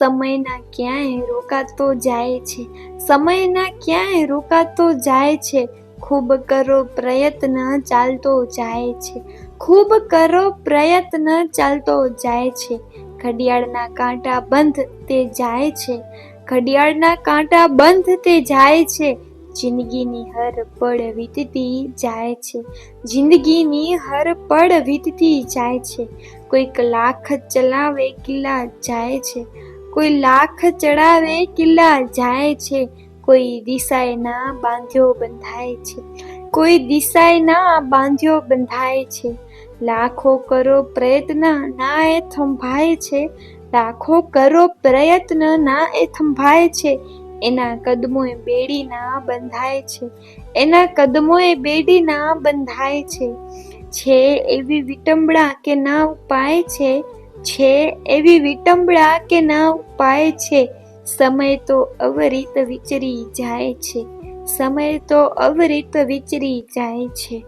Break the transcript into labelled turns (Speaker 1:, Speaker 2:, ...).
Speaker 1: સમયના ક્યાંય રોકાતો જાય છે, સમયના ક્યાંય રોકાતો જાય છે, ખૂબ કરો પ્રયત્ન ચાલતો જાય છે, ખૂબ કરો પ્રયત્ન ચાલતો જાય છે, ઘડિયાળના કાંટા બંધ તે જાય છે, ઘડિયાળના કાંટા બંધ તે જાય છે, જિંદગીની હર પળ વીતતી જાય છે, જિંદગીની હર પળ વીતતી જાય છે, કોઈક લાખ ચલાવે કિલ્લા જાય છે, કોઈ લાખ ચડાવે કિલ્લા જાય છે, કોઈ દિશાએ ના બાંધ્યો બંધાય છે, કોઈ દિશાએ ના બાંધ્યો બંધાય છે, લાખો કરો પ્રયત્ન ના એ થંભાય છે, લાખો કરો પ્રયત્ન ના એ થંભાય છે, એના કદમોએ બેડી ના બંધાય છે, એના કદમોએ બેડી ના બંધાય છે એવી વિટંબણા કે ના ઉપાય છે એવી વિટંબણા કે ના ઉપાય છે, સમય તો અવરીત વિચરી જાય છે, સમય તો અવરીત વિચરી જાય છે.